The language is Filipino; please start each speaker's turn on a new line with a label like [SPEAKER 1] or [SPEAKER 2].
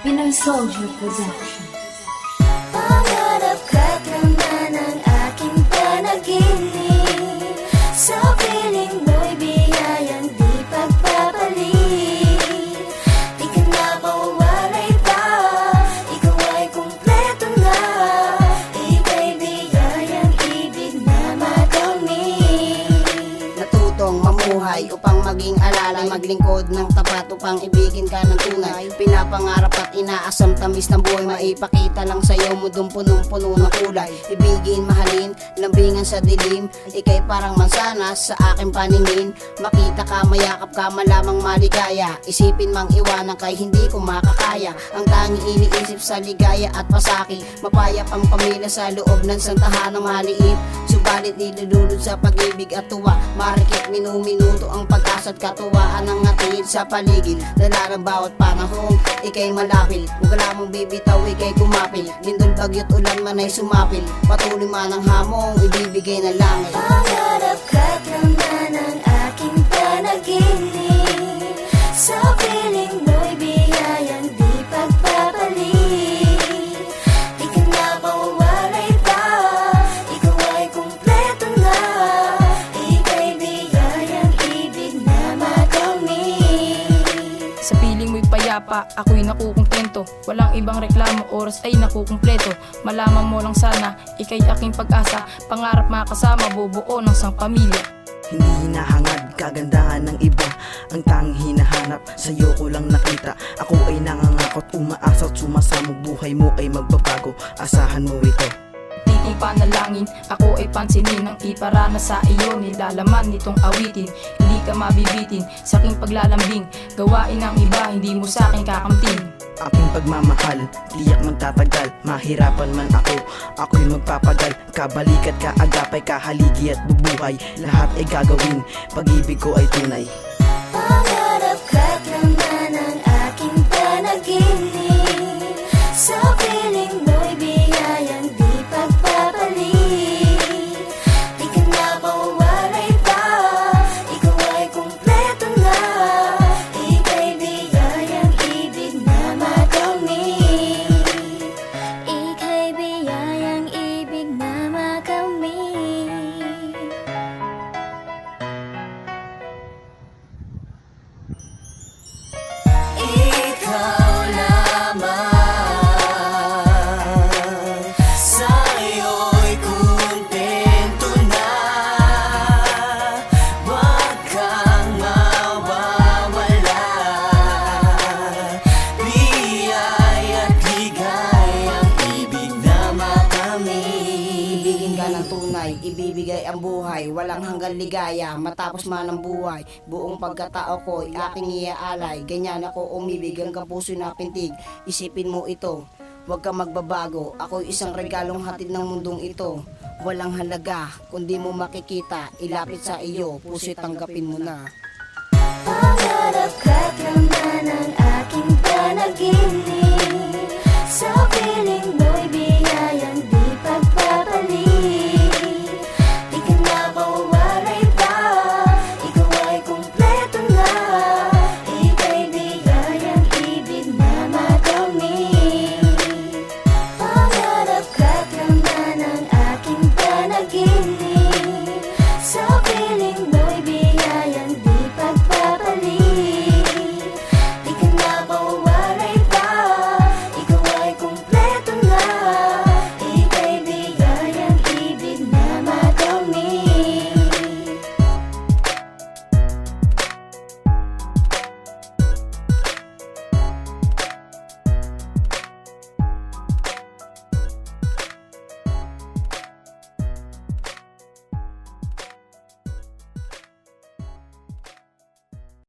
[SPEAKER 1] Pinoy Soldier Production.
[SPEAKER 2] Pangarap ka't naman ang aking panaginip. Sa piling mo'y biyayang di pagpapalit. Di ka na mawalay pa, ikaw ay kumpleto na. Ika'y biyayang ibig na makamit.
[SPEAKER 3] Natutong mamuhay upang maging alalay, maglingkod ng tapat upang ibigin ka ng tunay. Pinapangarap at inaasam tamis ng buhay, maipakita lang sa'yo mundong punong-puno ng kulay. Ibigin, mahalin, lambingan sa dilim, ika'y parang mansanas sa aking paningin. Makita ka, mayakap ka, malamang maligaya. Isipin mang iwanan kay hindi ko makakaya. Ang tanging iniisip sa ligaya at pasaki, mapayap ang pamilya sa loob ng santahanang maliit. Subalit nilulunod sa pag-ibig at tuwa, marikit minuminuto ang pag-asa at katuwaan ng hatid sa paligid. Dala ng bawat panahon, ika'y malapil, huwag ka lamang bibitaw, ika'y kumapil. Lindol, bagyo't ulan man ay sumapil, patuloy man ang hamong ibibigay ng langit.
[SPEAKER 2] Pangarap ka't naman ang aking panaginip. Sa piling mo'y biyayang di pagpapalit. Di ka na mawalay pa, ikaw ay kumpleto na. Ika'y biyayang ibig na makamit.
[SPEAKER 4] Sa piling mo'y payapa, ako'y nakukuntento. Walang ibang reklamo, oras ay nakukumpleto. Malaman mo lang sana, ika'y aking pag-asa. Pangarap makasama, bubuo ng isang pamilya.
[SPEAKER 5] Hindi hinahangad kagandahan ng iba, ang tanging hinahanap sa'yo ko lang nakita. Ako ay nangangakot, umaasa at sumasamo, buhay mo ay magbabago, asahan mo ito.
[SPEAKER 4] Di kong panalangin, ako ay pansinin ang iparana sa iyo. Nilalaman nitong awitin, hindi ka mabibitin sa aking paglalambing. Gawain ng iba, hindi mo sa akin kakamtin.
[SPEAKER 5] Aking pagmamahal, tiyak magtatagal. Mahirapan man ako, ako'y magpapagal. Kabalikat ka, agapay, kahaligi at bubuhay. Lahat ay gagawin, pag-ibig ko ay tunay.
[SPEAKER 2] Pangarap ka't naman ang aking panaginip. Sa piling mo'y biyayang di pagpapalit. Di ka na mawalay pa, ikaw ay kumpleto na. Ika'y biyayang ibig na makamit. Ika'y biyayang ibig na makamit. Ikaw lamang, sa'yo'y kontento na. Huwag kang mawawala, biyaya at ligayang ibig na makamit.
[SPEAKER 3] Ibigin ka ng tunay, ibibigay ang buhay, walang hanggang ligaya. Matapos man ang buhay, buong pagkatao ko'y aking iaalay. Ganyan ako umibig hanggang puso na pintig. Isipin mo ito, huwag ka magbabago. Ako'y isang regalong hatid ng mundong ito. Walang halaga, kung di mo makikita, ilapit sa iyo, puso'y tanggapin mo na.